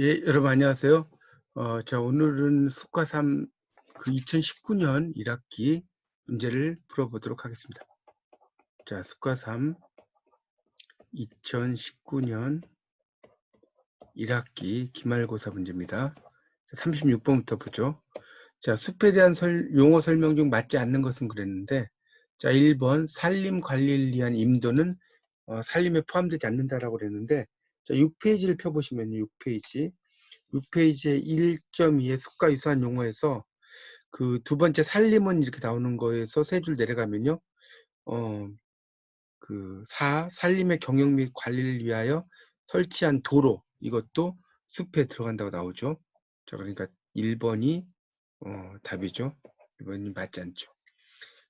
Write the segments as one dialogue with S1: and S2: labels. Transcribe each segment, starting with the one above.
S1: 예, 여러분 안녕하세요. 자, 오늘은 수과 3 2019년 1학기 문제를 풀어보도록 하겠습니다. 자, 수과 3 2019년 1학기 기말고사 문제입니다. 36번부터 보죠. 자, 숲에 대한 용어 설명 중 맞지 않는 것은 그랬는데, 자, 1번 산림 관리를 위한 임도는 산림에 포함되지 않는다라고 그랬는데, 자, 6페이지를 펴보시면요, 6페이지. 6페이지의 1.2의 숲과 유사한 용어에서 그 두 번째 산림은 이렇게 나오는 거에서 세 줄 내려가면요. 그 4. 산림의 경영 및 관리를 위하여 설치한 도로, 이것도 숲에 들어간다고 나오죠. 자, 그러니까 1번이 답이죠. 1번이 맞지 않죠.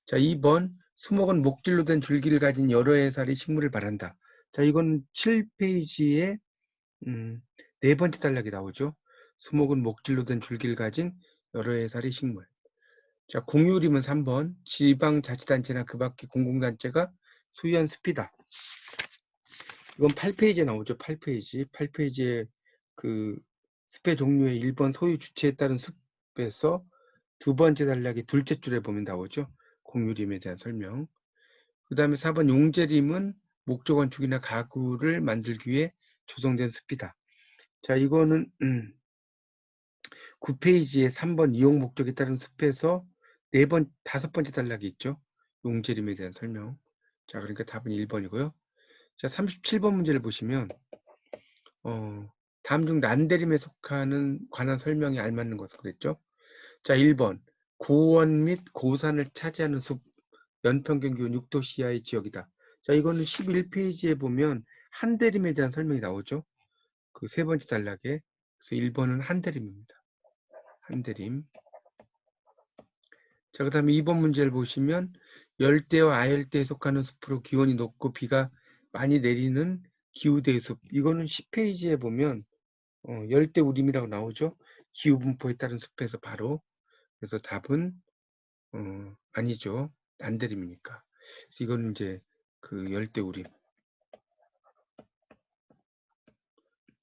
S1: 자, 2번 수목은 목질로 된 줄기를 가진 여러 해살의 식물을 말한다. 자, 이건 7페이지에 네 번째 단락이 나오죠. 수목은 목질로 된 줄기를 가진 여러 해살의 식물. 자, 공유림은 3번 지방자치단체나 그 밖의 공공단체가 소유한 숲이다. 이건 8페이지에 나오죠. 8페이지. 8페이지에 그 숲의 종류의 1번 소유 주체에 따른 숲에서 두 번째 단락의 둘째 줄에 보면 나오죠. 공유림에 대한 설명. 그 다음에 4번 용재림은 목조 건축이나 가구를 만들기 위해 조성된 숲이다. 자, 이거는 9페이지에 3번 이용 목적에 따른 숲에서 다섯 번째 단락이 있죠. 용재림에 대한 설명. 자, 그러니까 답은 1번이고요. 자, 37번 문제를 보시면 다음 중 난대림에 관한 설명이 알맞는 것은 그랬죠. 자, 1번 고원 및 고산을 차지하는 숲, 연평균 기온 6도 이하의 지역이다. 자, 이거는 11페이지에 보면 한대림에 대한 설명이 나오죠. 그 세 번째 단락에. 그래서 1번은 한대림입니다. 한대림. 자, 그 다음에 2번 문제를 보시면 열대와 아열대에 속하는 숲으로 기온이 높고 비가 많이 내리는 기후대의 숲. 이거는 10페이지에 보면 열대우림이라고 나오죠. 기후분포에 따른 숲에서 바로. 그래서 답은 아니죠. 난대림이니까. 그래서 이거는 이제 그 열대우림.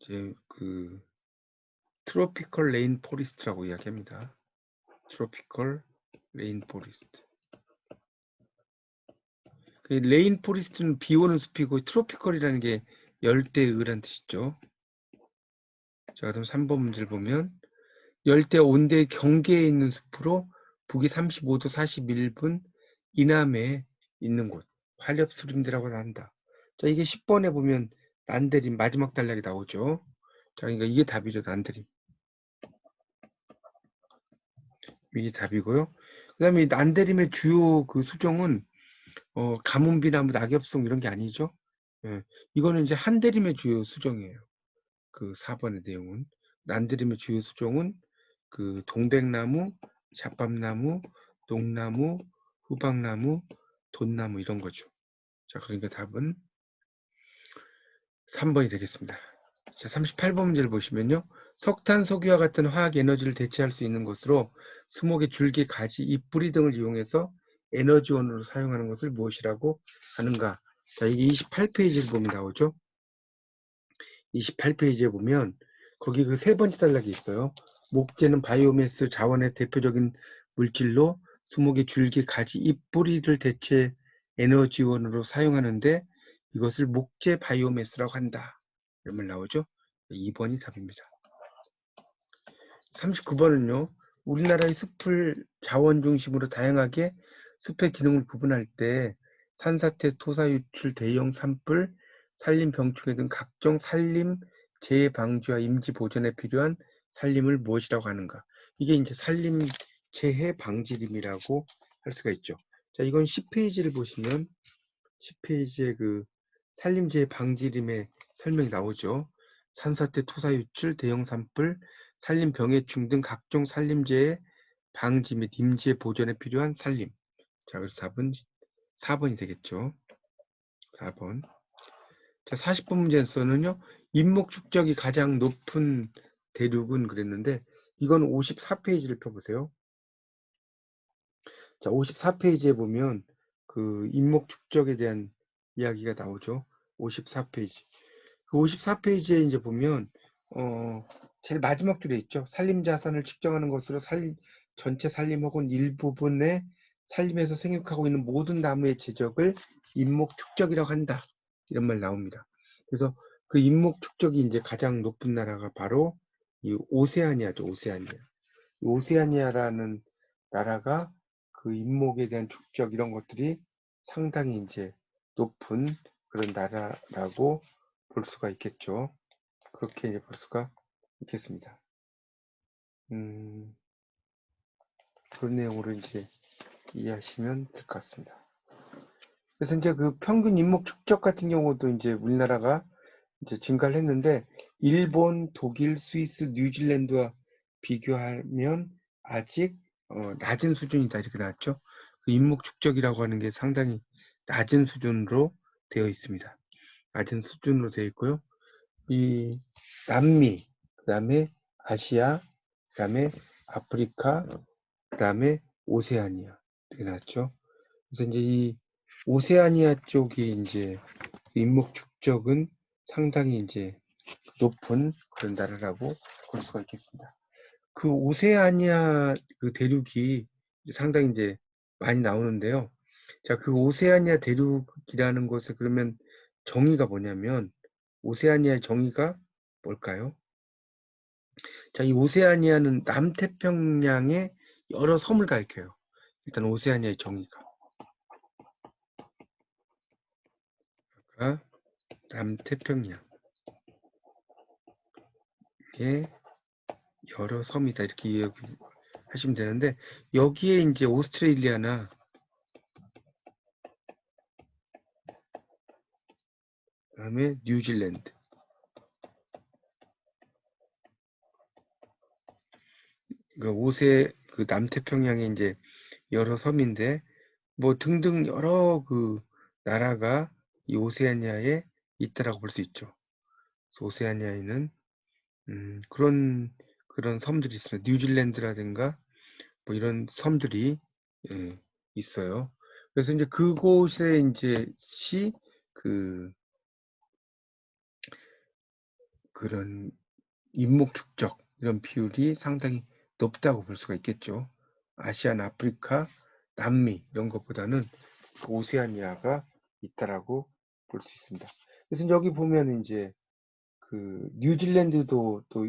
S1: 이제 그 트로피컬 레인 포리스트라고 이야기합니다. 트로피컬 레인 포리스트. 그 레인 포리스트는 비 오는 숲이고 트로피컬이라는 게 열대의란 뜻이죠. 자, 그럼 3번 문제를 보면 열대 온대 경계에 있는 숲으로 북위 35도 41분 이남에 있는 곳 활엽수림대라고 한다. 자, 이게 10번에 보면 난대림 마지막 단락이 나오죠. 자, 그러니까 이게 답이죠. 난대림. 이게 답이고요. 그 다음에 난대림의 주요 그 수종은 가뭄비나무 낙엽송 이런 게 아니죠. 예, 이거는 이제 한대림의 주요 수종이에요. 그 4번의 내용은 난대림의 주요 수종은 그 동백나무, 잣밥나무, 농나무, 후박나무, 돈나무 이런 거죠. 자, 그러니까 답은 3번이 되겠습니다. 자, 38번 문제를 보시면요. 석탄, 석유와 같은 화학 에너지를 대체할 수 있는 것으로 수목의 줄기, 가지, 잎, 뿌리 등을 이용해서 에너지원으로 사용하는 것을 무엇이라고 하는가? 자, 이게 28페이지를 보면 나오죠. 28페이지에 보면 거기 그 세 번째 단락이 있어요. 목재는 바이오매스 자원의 대표적인 물질로 수목의 줄기, 가지, 잎, 뿌리를 대체 에너지원으로 사용하는데 이것을 목재 바이오매스라고 한다. 이런 말 나오죠. 2번이 답입니다. 39번은요. 우리나라의 숲을 자원 중심으로 다양하게 숲의 기능을 구분할 때 산사태, 토사 유출, 대형 산불, 산림 병충해 등 각종 산림 재해 방지와 임지 보전에 필요한 산림을 무엇이라고 하는가? 이게 이제 산림 재해 방지림이라고 할 수가 있죠. 자, 이건 10페이지를 보시면 10페이지에 그 산림 재해 방지림의 설명이 나오죠. 산사태, 토사 유출, 대형 산불, 산림 병해충 등 각종 산림재해 방지 및 임지의 보전에 필요한 산림. 자, 그래서 답은 4번이 되겠죠. 4번. 자, 40번 문제에서는요. 인목 축적이 가장 높은 대륙은 그랬는데 이건 54페이지를 펴보세요. 자, 54페이지에 보면 그 인목 축적에 대한 이야기가 나오죠. 54페이지. 그 54페이지에 이제 보면 제일 마지막 줄에 있죠. 산림 자산을 측정하는 것으로 전체 산림 혹은 일부분의 산림에서 생육하고 있는 모든 나무의 제적을 인목 축적이라고 한다. 이런 말 나옵니다. 그래서 그 인목 축적이 이제 가장 높은 나라가 바로 이 오세아니아죠. 오세아니아라는 나라가 그 인목에 대한 축적 이런 것들이 상당히 이제 높은 그런 나라라고 볼 수가 있겠죠. 그렇게 이제 볼 수가 있겠습니다. 그런 내용으로 이제 이해하시면 될 것 같습니다. 그래서 이제 그 평균 인목 축적 같은 경우도 이제 우리나라가 이제 증가를 했는데 일본, 독일, 스위스, 뉴질랜드와 비교하면 아직 낮은 수준이다 이렇게 나왔죠. 그 인목 축적이라고 하는 게 상당히 낮은 수준으로 되어 있습니다. 낮은 수준으로 되어 있고요. 이 남미, 그다음에 아시아, 그다음에 아프리카, 그다음에 오세아니아 이렇게 나왔죠. 그래서 이제 이 오세아니아 쪽이 이제 인목 축적은 상당히 이제 높은 그런 나라라고 볼 수가 있겠습니다. 그 오세아니아 그 대륙이 상당히 이제 많이 나오는데요. 자, 그 오세아니아 대륙이라는 것을 그러면 정의가 뭐냐면 오세아니아의 정의가 뭘까요? 자, 이 오세아니아는 남태평양의 여러 섬을 가리켜요. 일단 오세아니아의 정의가 남태평양의 여러 섬이다 이렇게 이해하시면 되는데 여기에 이제 오스트레일리아나 그다음에 뉴질랜드 그 남태평양에 이제 여러 섬인데 뭐 등등 여러 그 나라가 이 오세아니아에 있다라고 볼 수 있죠. 그래서 오세아니아에는 그런 섬들이 있어요. 뉴질랜드라든가 뭐 이런 섬들이 예, 있어요. 그래서 이제 그곳에 이제 그런 인목 축적 이런 비율이 상당히 높다고 볼 수가 있겠죠. 아시아나 아프리카, 남미 이런 것보다는 오세아니아가 있다라고 볼 수 있습니다. 그래서 여기 보면 이제 그 뉴질랜드도 또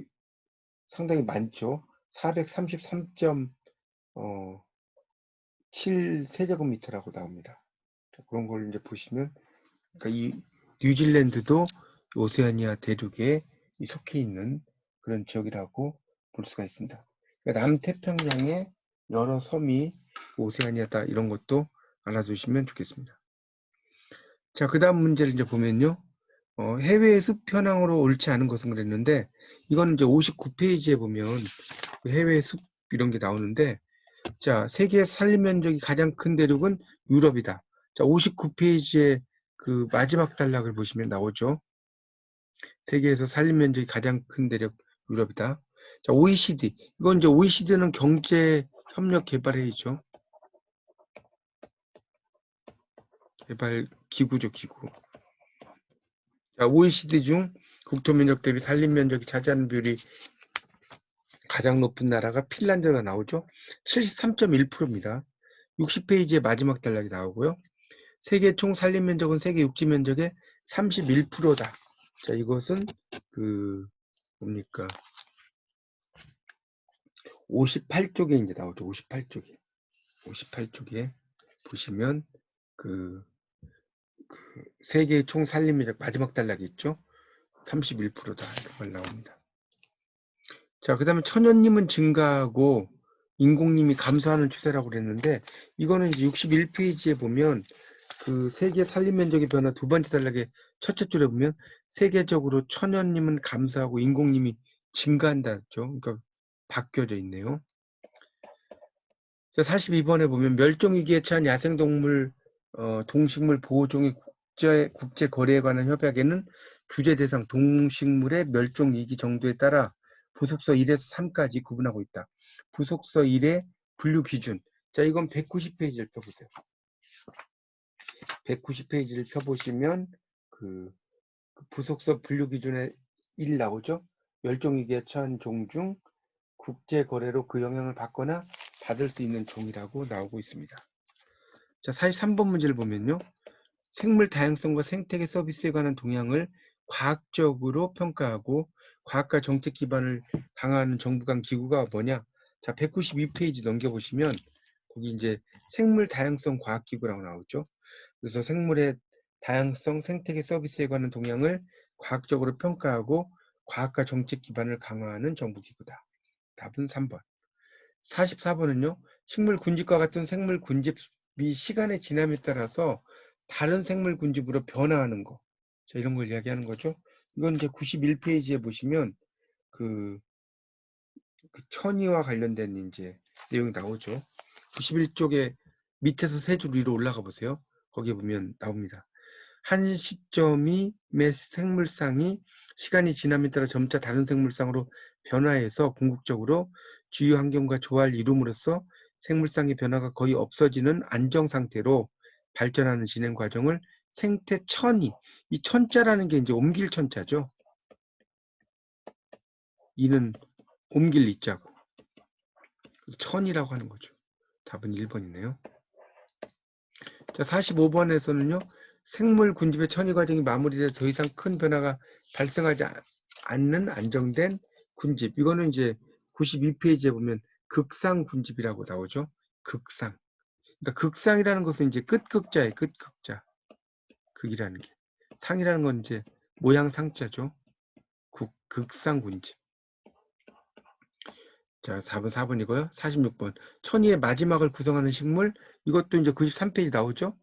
S1: 상당히 많죠. 433.7 세제곱미터라고 나옵니다. 그런 걸 이제 보시면 그러니까 이 뉴질랜드도 오세아니아 대륙에 속해 있는 그런 지역이라고 볼 수가 있습니다. 그러니까 남태평양의 여러 섬이 오세아니아다 이런 것도 알아두시면 좋겠습니다. 자, 그 다음 문제를 이제 보면요. 해외의 습 현황으로 옳지 않은 것은 그랬는데 이거는 이제 59페이지에 보면 그 해외의 습 이런 게 나오는데 자, 세계 산림 면적이 가장 큰 대륙은 유럽이다. 자, 59페이지에 그 마지막 단락을 보시면 나오죠. 세계에서 산림 면적이 가장 큰 대륙 유럽이다. 자, OECD. 이건 이제 OECD는 경제 협력 개발회의죠. 개발 기구죠, 기구. 자, OECD 중 국토 면적 대비 산림 면적이 차지하는 비율이 가장 높은 나라가 핀란드가 나오죠. 73.1%입니다. 60페이지에 마지막 단락이 나오고요. 세계 총 산림 면적은 세계 육지 면적의 31%다. 자, 이것은 그 뭡니까? 58쪽에 이제 나오죠. 58쪽에. 58쪽에 보시면 그 세계 총 산림 면적 마지막 단락이 있죠. 31%다. 이런 말 나옵니다. 자, 그다음에 천연님은 증가하고 인공님이 감소하는 추세라고 그랬는데 이거는 이제 61페이지에 보면 그 세계 산림 면적의 변화 두 번째 단락의 첫째 줄에 보면 세계적으로 천연님은 감소하고 인공님이 증가한다죠. 그러니까 바뀌어져 있네요. 42번에 보면 멸종위기에 처한 야생동물, 동식물 보호종의 국제 거래에 관한 협약에는 규제 대상 동식물의 멸종위기 정도에 따라 부속서 1에서 3까지 구분하고 있다. 부속서 1의 분류 기준. 자, 이건 190페이지를 펴보세요. 190페이지를 펴보시면 그 부속서 분류 기준에 1 나오죠. 멸종위기에 처한 종 중 국제 거래로 그 영향을 받거나 받을 수 있는 종이라고 나오고 있습니다. 자, 43번 문제를 보면요. 생물 다양성과 생태계 서비스에 관한 동향을 과학적으로 평가하고 과학과 정책 기반을 강화하는 정부 간 기구가 뭐냐? 자, 192페이지 넘겨보시면 거기 이제 생물 다양성 과학기구라고 나오죠. 그래서 생물의 다양성, 생태계 서비스에 관한 동향을 과학적으로 평가하고 과학과 정책 기반을 강화하는 정부기구다. 답은 3번. 44번은요. 식물 군집과 같은 생물 군집이 시간의 지남에 따라서 다른 생물 군집으로 변화하는 거. 자, 이런 걸 이야기하는 거죠. 이건 이제 91페이지에 보시면 그 천이와 관련된 이제 내용이 나오죠. 91쪽에 밑에서 세 줄 위로 올라가 보세요. 거기에 보면 나옵니다. 한 시점이 매 생물상이 시간이 지남에 따라 점차 다른 생물상으로 변화해서 궁극적으로 주위 환경과 조화를 이룸으로써 생물상의 변화가 거의 없어지는 안정 상태로 발전하는 진행 과정을 생태천이, 이 천자라는 게 이제 옮길 천자죠. 이는 옮길 이자고 천이라고 하는 거죠. 답은 1번이네요. 자, 45번에서는요. 생물 군집의 천이 과정이 마무리돼서 더 이상 큰 변화가 발생하지 않는 안정된 군집. 이거는 이제 92페이지에 보면 극상 군집이라고 나오죠. 극상. 그러니까 극상이라는 것은 이제 끝극자예요. 끝극자. 극이라는 게. 상이라는 건 이제 모양 상자죠. 극상 군집. 자, 4번 4번이고요. 46번. 천이의 마지막을 구성하는 식물. 이것도 이제 93페이지 나오죠.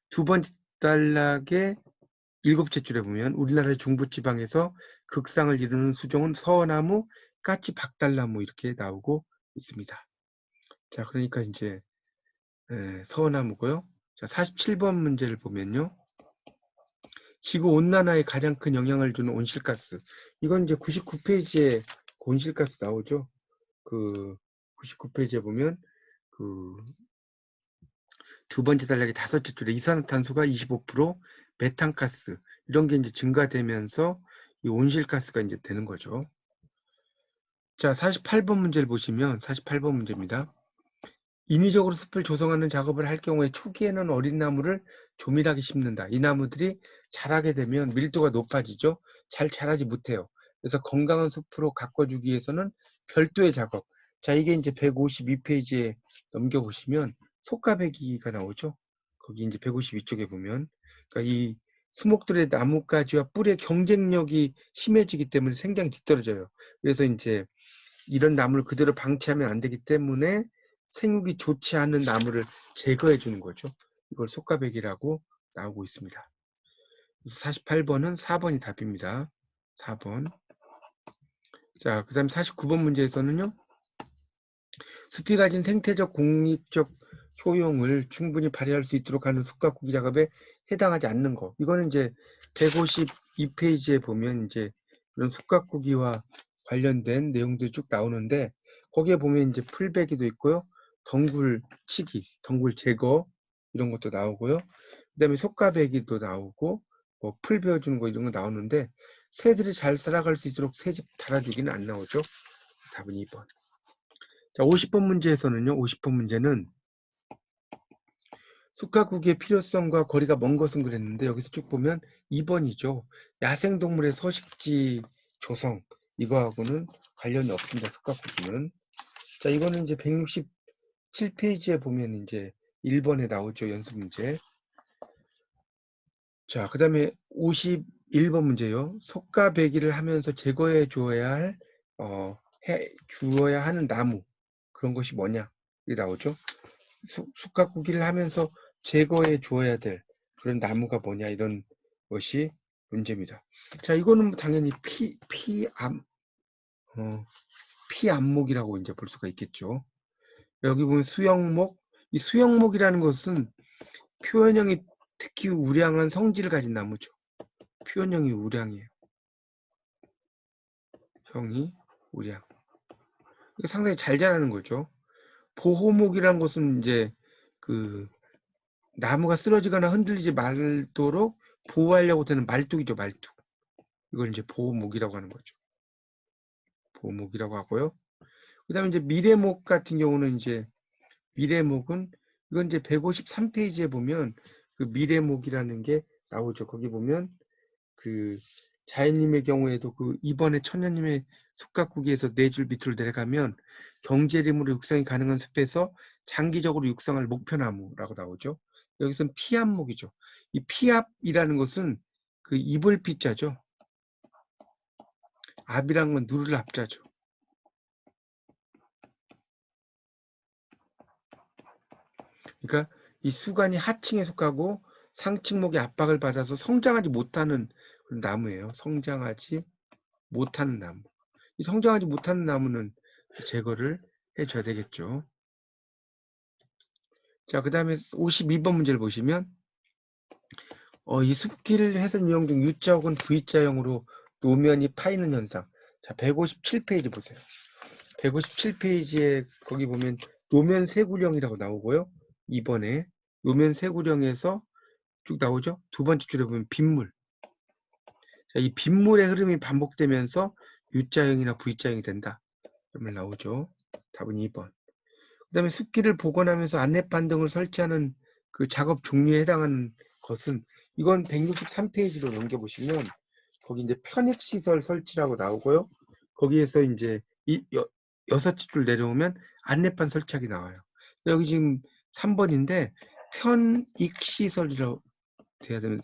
S1: 두 번째 단락의 7째 줄에 보면 우리나라의 중부지방에서 극상을 이루는 수종은 서나무, 까치, 박달나무 이렇게 나오고 있습니다. 자, 그러니까 이제 서나무고요. 자, 47번 문제를 보면요. 지구 온난화에 가장 큰 영향을 주는 온실가스. 이건 이제 99페이지에 온실가스 나오죠. 그 99페이지에 보면 그 두 번째 단락의 5째 줄에 이산화탄소가 25%, 메탄가스 이런 게 이제 증가되면서 이 온실가스가 이제 되는 거죠. 자, 48번 문제를 보시면 48번 문제입니다. 인위적으로 숲을 조성하는 작업을 할 경우에 초기에는 어린 나무를 조밀하게 심는다. 이 나무들이 자라게 되면 밀도가 높아지죠. 잘 자라지 못해요. 그래서 건강한 숲으로 가꿔주기 위해서는 별도의 작업. 자, 이게 이제 152페이지에 넘겨보시면 속가배기가 나오죠. 거기 이제 152쪽에 보면. 그러니까 이 수목들의 나뭇가지와 뿔의 경쟁력이 심해지기 때문에 생장이 뒤떨어져요. 그래서 이제 이런 나무를 그대로 방치하면 안 되기 때문에 생육이 좋지 않은 나무를 제거해 주는 거죠. 이걸 속가배기라고 나오고 있습니다. 48번은 4번이 답입니다. 4번. 자, 그 다음 49번 문제에서는요. 숲이 가진 생태적 공익적 효용을 충분히 발휘할 수 있도록 하는 숲가꾸기 작업에 해당하지 않는 거. 이거는 이제 152페이지에 보면 이제 이런 숲가꾸기와 관련된 내용들이 쭉 나오는데 거기에 보면 이제 풀베기도 있고요. 덩굴 치기, 덩굴 제거 이런 것도 나오고요. 그다음에 속가배기도 나오고 뭐 풀 베어주는 거 이런 거 나오는데 새들이 잘 살아갈 수 있도록 새집 달아주기는 안 나오죠. 답은 2번. 자, 50번 문제에서는요. 50번 문제는 숲가꾸기의 필요성과 거리가 먼 것은 그랬는데 여기서 쭉 보면 2번이죠. 야생동물의 서식지 조성 이거하고는 관련이 없습니다. 숲가꾸기는. 자, 이거는 이제 167페이지에 보면 이제 1번에 나오죠. 연습 문제. 자, 그 다음에 51번 문제요. 속가배기를 하면서 제거해 주어야 할, 해 주어야 하는 나무. 그런 것이 뭐냐? 이게 나오죠. 숲가꾸기를 하면서 제거해 줘야 될 그런 나무가 뭐냐 이런 것이 문제입니다. 자, 이거는 당연히 피암목이라고 이제 볼 수가 있겠죠. 여기 보면 수영목, 이 수영목이라는 것은 표현형이 특히 우량한 성질을 가진 나무죠. 표현형이 우량이에요. 형이 우량. 이게 상당히 잘 자라는 거죠. 보호목이라는 것은 이제 그 나무가 쓰러지거나 흔들리지 말도록 보호하려고 되는 말뚝이죠, 말뚝. 이걸 이제 보호목이라고 하는 거죠. 보목이라고 하고요. 그 다음에 이제 미래목 같은 경우는 이제 미래목은 이건 이제 153페이지에 보면 그 미래목이라는 게 나오죠. 거기 보면 그 자연님의 경우에도 그 이번에 천년님의 숲가꾸기에서 4줄 밑으로 내려가면 경제림으로 육성이 가능한 숲에서 장기적으로 육성할 목표나무라고 나오죠. 여기서는 피압목이죠. 이 피압이라는 것은 그 이불 피자죠. 압이란 건 누를 압자죠. 그러니까 이 수간이 하층에 속하고 상층목의 압박을 받아서 성장하지 못하는 그런 나무예요. 성장하지 못하는 나무. 이 성장하지 못하는 나무는 제거를 해줘야 되겠죠. 자, 그 다음에 52번 문제를 보시면 이 숲길 해선 유형 중 U자 혹은 V자형으로 노면이 파이는 현상. 자, 157페이지 보세요. 157페이지에 거기 보면 노면 세구령이라고 나오고요. 2번에 노면 세구령에서 쭉 나오죠. 두 번째 줄에 보면 빗물. 자, 이 빗물의 흐름이 반복되면서 U자형이나 V자형이 된다. 그러면 나오죠. 답은 2번. 그 다음에 습기를 복원하면서 안내판 등을 설치하는 그 작업 종류에 해당하는 것은 이건 163페이지로 넘겨보시면 거기 이제 편익시설 설치라고 나오고요. 거기에서 이제 여섯 줄 내려오면 안내판 설치하기 나와요. 여기 지금 3번인데 편익시설이라고 돼야 되는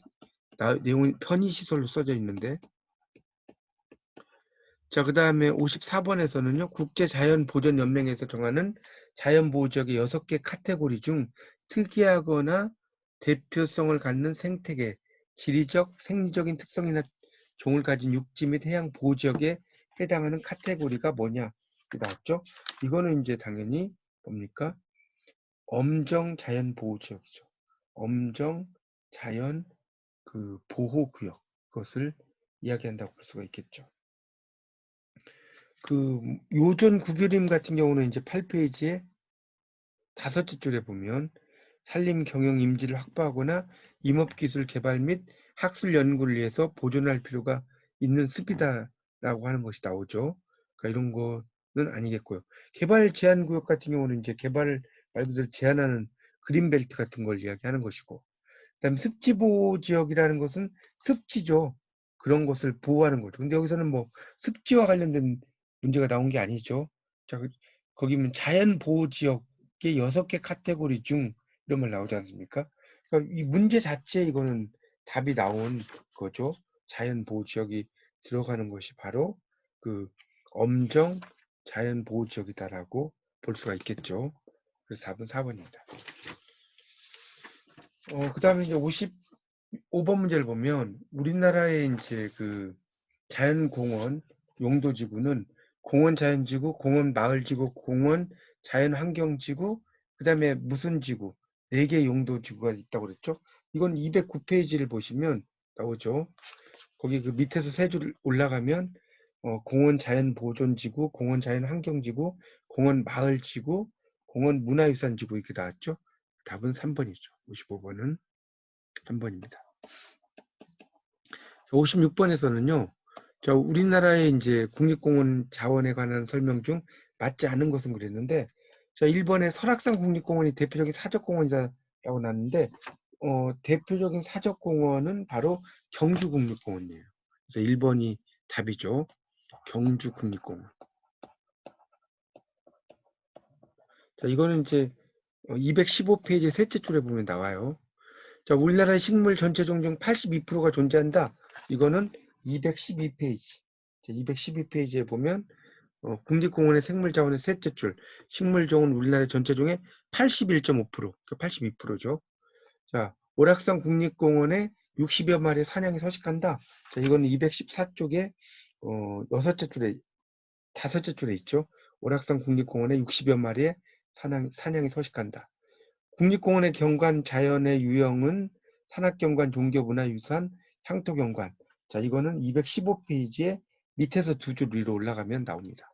S1: 내용이 편의시설로 써져 있는데 자, 그 다음에 54번에서는요, 국제자연보전연맹에서 정하는 자연보호지역의 6개 카테고리 중 특이하거나 대표성을 갖는 생태계, 지리적, 생리적인 특성이나 종을 가진 육지 및 해양 보호지역에 해당하는 카테고리가 뭐냐? 나왔죠? 이거는 이제 당연히 뭡니까? 엄정 자연보호지역이죠. 엄정 자연 보호구역. 그것을 이야기한다고 볼 수가 있겠죠. 그 요전 구규림 같은 경우는 이제 8페이지에 5째 줄에 보면 산림 경영 임지를 확보하거나 임업기술 개발 및 학술 연구를 위해서 보존할 필요가 있는 숲이다라고 하는 것이 나오죠. 그러니까 이런 거는 아니겠고요. 개발 제한 구역 같은 경우는 이제 개발을 말 그대로 제한하는 그린벨트 같은 걸 이야기하는 것이고, 그다음에 습지 보호 지역이라는 것은 습지죠. 그런 것을 보호하는 거죠. 근데 여기서는 뭐 습지와 관련된 문제가 나온 게 아니죠. 자, 거기면 자연 보호 지역의 6개 카테고리 중 이런 말 나오지 않습니까? 그러니까 이 문제 자체에 이거는 답이 나온 거죠. 자연 보호 지역이 들어가는 것이 바로 그 엄정 자연 보호 지역이다라고 볼 수가 있겠죠. 그래서 답은 4번입니다. 그 다음에 이제 55번 문제를 보면 우리나라의 이제 그 자연공원 용도지구는 공원 자연지구, 공원 마을지구, 공원 자연환경지구, 그 다음에 무슨 지구 4개 용도지구가 있다고 그랬죠. 이건 209페이지를 보시면 나오죠. 거기 그 밑에서 3줄 올라가면 공원 자연보존지구, 공원 자연환경지구, 공원 마을지구, 공원 문화유산지구 이렇게 나왔죠. 답은 3번이죠. 55번은 3번입니다. 56번에서는요. 자, 우리나라의 이제 국립공원 자원에 관한 설명 중 맞지 않은 것은 그랬는데, 자, 1번에 설악산 국립공원이 대표적인 사적공원이다라고 나왔는데, 대표적인 사적공원은 바로 경주국립공원이에요. 그래서 1번이 답이죠. 경주국립공원. 자, 이거는 이제 215페이지 셋째 줄에 보면 나와요. 자, 우리나라의 식물 전체 종 중 82%가 존재한다. 이거는 212페이지. 212페이지에 보면 국립공원의 생물자원의 셋째 줄, 식물종은 우리나라 전체 종의 81.5%, 82%죠. 자, 오락산 국립공원에 60여 마리의 사냥이 서식한다. 자, 이거는 214쪽에 여섯째 줄에, 5째 줄에 있죠. 오락산 국립공원에 60여 마리의 사냥이 서식한다. 국립공원의 경관 자연의 유형은 산악경관, 종교문화유산, 향토경관. 자, 이거는 215페이지에 밑에서 2줄 위로 올라가면 나옵니다.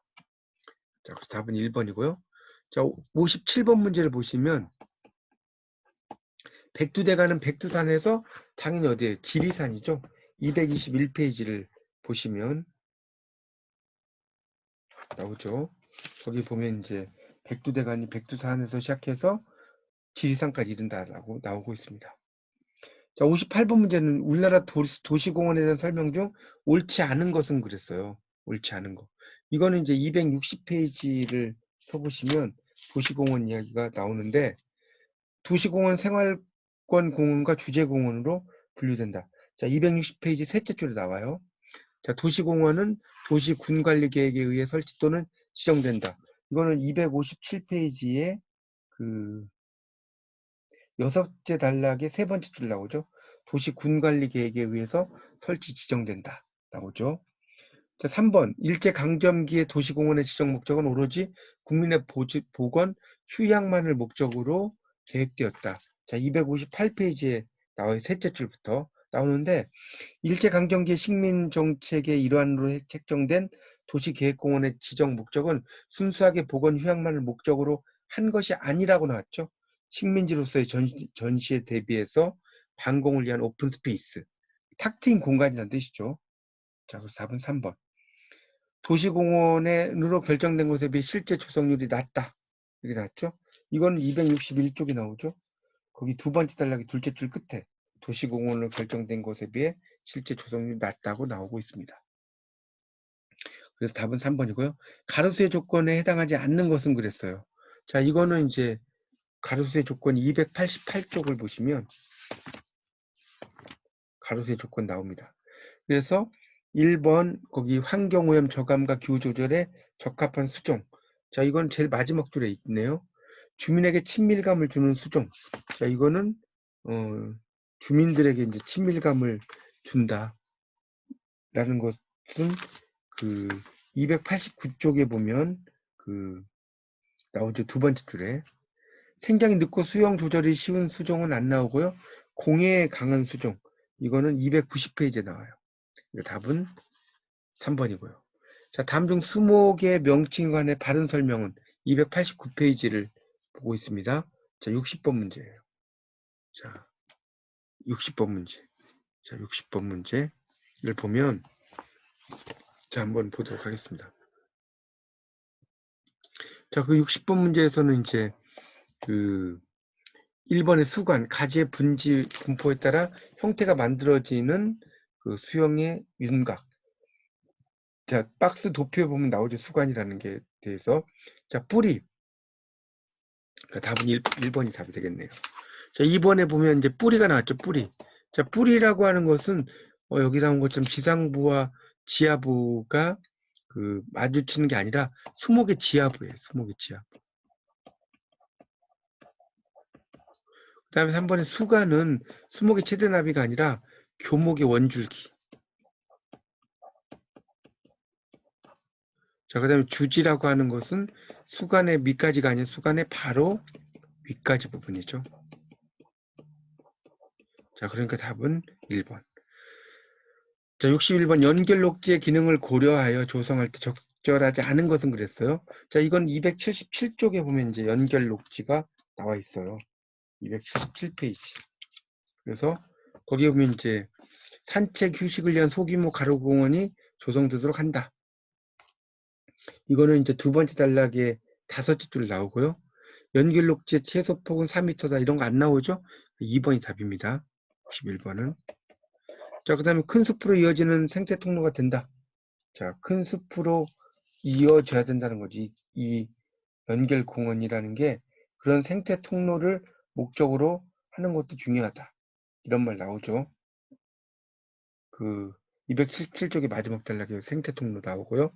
S1: 자, 그래서 답은 1번이고요. 자, 57번 문제를 보시면 백두대간은 백두산에서 당연히 어디에 지리산이죠. 221페이지를 보시면 나오죠. 거기 보면 이제 백두대간이 백두산에서 시작해서 지리산까지 이른다라고 나오고 있습니다. 자, 58번 문제는 우리나라 도시공원에 대한 설명 중 옳지 않은 것은 그랬어요. 옳지 않은 거. 이거는 이제 260페이지를 펴보시면 도시공원 이야기가 나오는데 도시공원 생활권 공원과 주제공원으로 분류된다. 자, 260페이지 셋째 줄에 나와요. 자, 도시공원은 도시 군관리계획에 의해 설치 또는 지정된다. 이거는 257페이지에 그 여섯째 단락의 세 번째 줄 나오죠. 도시 군관리계획에 의해서 설치 지정된다. 나오죠. 자, 3번 일제강점기의 도시공원의 지정 목적은 오로지 국민의 보건, 휴양만을 목적으로 계획되었다. 자, 258페이지에 나와요. 셋째 줄부터 나오는데 일제강점기의 식민정책의 일환으로 책정된 도시계획공원의 지정 목적은 순수하게 보건 휴양만을 목적으로 한 것이 아니라고 나왔죠. 식민지로서의 전시에 대비해서 반공을 위한 오픈 스페이스, 탁 트인 공간이라는 뜻이죠. 자, 그래서 답은 3번. 도시공원으로 결정된 곳에 비해 실제 조성률이 낮다. 이렇게 나왔죠. 이건 261쪽이 나오죠. 거기 두 번째 단락의 둘째 줄 끝에 도시공원으로 결정된 곳에 비해 실제 조성률이 낮다고 나오고 있습니다. 그래서 답은 3번이고요. 가로수의 조건에 해당하지 않는 것은 그랬어요. 자, 이거는 이제 가로수의 조건 288쪽을 보시면 가로수의 조건 나옵니다. 그래서 1번 거기 환경오염 저감과 기후조절에 적합한 수종. 자, 이건 제일 마지막 줄에 있네요. 주민에게 친밀감을 주는 수종. 자, 이거는 주민들에게 이제 친밀감을 준다라는 것은 그 289쪽에 보면 그 나오죠. 두 번째 줄에 생장이 늦고 수용 조절이 쉬운 수종은 안 나오고요. 공해에 강한 수종. 이거는 290페이지에 나와요. 답은 3번이고요. 자, 다음 중 수목의 명칭관의 바른 설명은 289페이지를 보고 있습니다. 자, 60번 문제예요. 자, 60번 문제. 자, 60번 문제를 보면 자, 한번 보도록 하겠습니다. 자, 그 60번 문제에서는 이제 그 1번의 수관, 가지의 분포에 따라 형태가 만들어지는 그 수형의 윤곽. 자, 박스 도표에 보면 나오죠. 수관이라는 게 대해서. 자, 뿌리. 그러니까 답은 1번이 답이 되겠네요. 자, 2번에 보면 이제 뿌리가 나왔죠. 뿌리. 자, 뿌리라고 하는 것은 여기 나온 것처럼 지상부와 지하부가 그 마주치는 게 아니라 수목의 지하부예요. 수목의 지하부. 그 다음에 3번의 수관은 수목의 최대 나비가 아니라 교목의 원줄기. 자, 그 다음에 주지라고 하는 것은 수관의 밑까지가 아닌 수관의 바로 위까지 부분이죠. 자, 그러니까 답은 1번. 자, 61번 연결록지의 기능을 고려하여 조성할 때 적절하지 않은 것은 그랬어요. 자, 이건 277쪽에 보면 이제 연결록지가 나와 있어요. 277페이지. 그래서 거기에 보면 이제 산책 휴식을 위한 소규모 가로공원이 조성되도록 한다. 이거는 이제 두 번째 단락에 다섯째 줄 나오고요. 연결록지의 최소폭은 4m다. 이런 거 안 나오죠? 2번이 답입니다. 61번은. 자, 그 다음에 큰 숲으로 이어지는 생태 통로가 된다. 자, 큰 숲으로 이어져야 된다는 거지. 이 연결공원이라는 게 그런 생태 통로를 목적으로 하는 것도 중요하다. 이런 말 나오죠. 그 277쪽의 마지막 단락에 생태 통로 나오고요.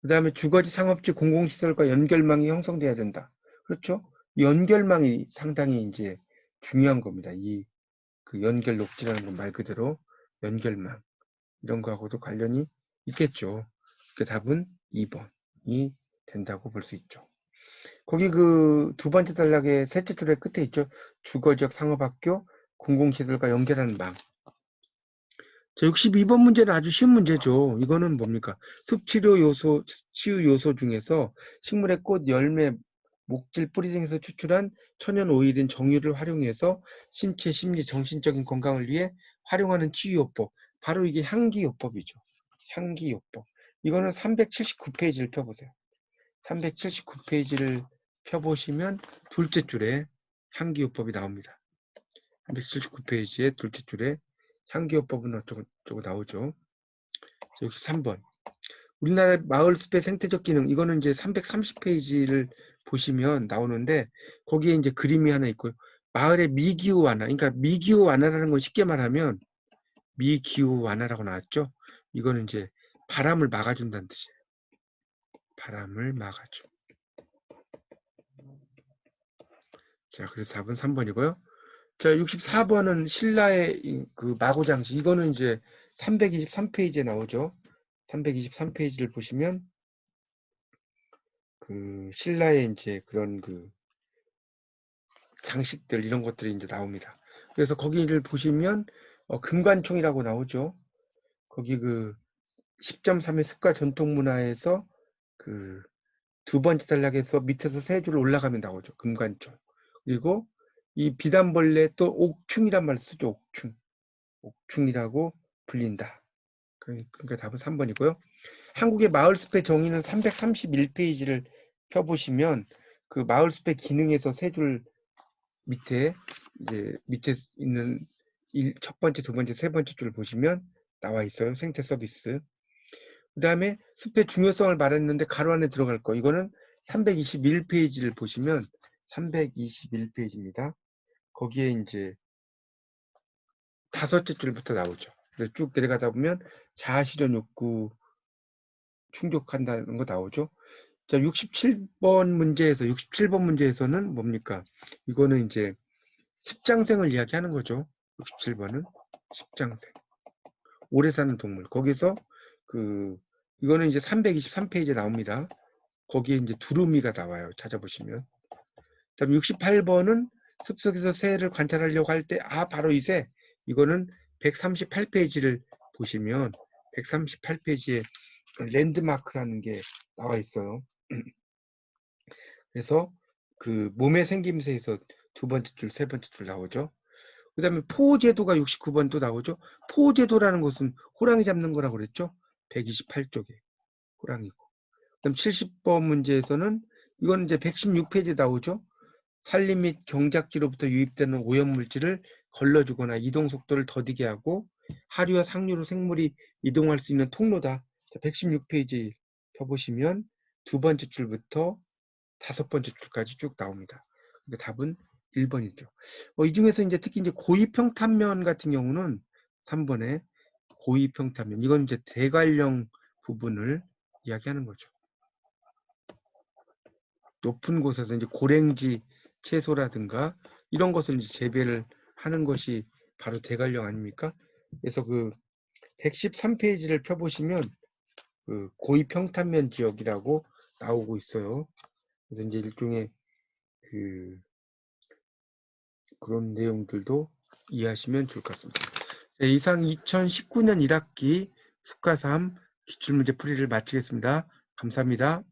S1: 그 다음에 주거지, 상업지, 공공시설과 연결망이 형성돼야 된다. 그렇죠? 연결망이 상당히 이제 중요한 겁니다. 이 그 연결 녹지라는 건 말 그대로 연결망 이런 거하고도 관련이 있겠죠. 그 답은 2번이 된다고 볼 수 있죠. 거기 그 두 번째 단락의 셋째 줄의 끝에 있죠. 주거지역, 상업학교, 공공시설과 연결하는 망. 자, 62번 문제는 아주 쉬운 문제죠. 이거는 뭡니까? 습치료 요소, 치유 요소 중에서 식물의 꽃, 열매, 목질, 뿌리 등에서 추출한 천연 오일인 정유를 활용해서 신체, 심리, 정신적인 건강을 위해 활용하는 치유요법. 바로 이게 향기요법이죠. 향기요법. 이거는 379페이지를 펴보세요. 379페이지를 펴보시면 둘째 줄에 향기요법이 나옵니다. 379페이지에 둘째 줄에 향기요법은 어쩌고 나오죠. 역시 3번. 우리나라 마을 숲의 생태적 기능, 이거는 이제 330페이지를 보시면 나오는데, 거기에 이제 그림이 하나 있고요. 마을의 미기후 완화, 그러니까 미기후 완화라는 건 쉽게 말하면 미기후 완화라고 나왔죠. 이거는 이제 바람을 막아준다는 뜻이에요. 바람을 막아줘. 자, 그래서 답은 3번이고요. 자, 64번은 신라의 그 마고장식. 이거는 이제 323페이지에 나오죠. 323페이지를 보시면 그 신라의 이제 그런 그 장식들 이런 것들이 이제 나옵니다. 그래서 거기를 보시면 금관총이라고 나오죠. 거기 그 10.3의 습과 전통 문화에서 그 두 번째 단락에서 밑에서 세 줄 올라가면 나오죠. 금관총. 그리고 이 비단벌레 또 옥충이란 말을 쓰죠. 옥충. 옥충이라고 불린다. 그러니까 답은 3번이고요. 한국의 마을숲의 정의는 331페이지를 펴보시면 그 마을숲의 기능에서 세 줄 밑에 이제 밑에 있는 첫 번째, 두 번째, 세 번째 줄 보시면 나와 있어요. 생태 서비스. 그 다음에 숲의 중요성을 말했는데 가로 안에 들어갈 거. 이거는 321페이지를 보시면 321페이지입니다. 거기에 이제 다섯째 줄부터 나오죠. 쭉 내려가다 보면 자아실현 욕구 충족한다는 거 나오죠. 자, 67번 문제에서는 뭡니까? 이거는 이제 십장생을 이야기하는 거죠. 67번은 십장생. 오래 사는 동물. 거기서 이거는 이제 323페이지에 나옵니다. 거기에 이제 두루미가 나와요. 찾아보시면. 다음 68번은 숲속에서 새를 관찰하려고 할 때, 바로 이 새. 이거는 138페이지를 보시면 138페이지에 랜드마크라는 게 나와 있어요. 그래서 그 몸의 생김새에서 두 번째 줄, 세 번째 줄 나오죠. 그 다음에 포제도가 69번 또 나오죠. 포제도라는 것은 호랑이 잡는 거라고 그랬죠. 128쪽에 호랑이고. 그 다음 70번 문제에서는 이건 이제 116페이지에 나오죠. 산림 및 경작지로부터 유입되는 오염물질을 걸러주거나 이동 속도를 더디게 하고 하류와 상류로 생물이 이동할 수 있는 통로다. 116페이지 펴보시면 두 번째 줄부터 다섯 번째 줄까지 쭉 나옵니다. 그러니까 답은 1번이죠. 이 중에서 이제 특히 이제 고위평탄면 같은 경우는 3번에 고위평탄면, 이건 이제 대관령 부분을 이야기하는 거죠. 높은 곳에서 이제 고랭지 채소라든가 이런 것을 이제 재배를 하는 것이 바로 대관령 아닙니까? 그래서 그 113페이지를 펴보시면 그 고위평탄면 지역이라고 나오고 있어요. 그래서 이제 일종의 그런 내용들도 이해하시면 좋을 것 같습니다. 네, 이상 2019년 1학기 수가 3 기출문제 풀이를 마치겠습니다. 감사합니다.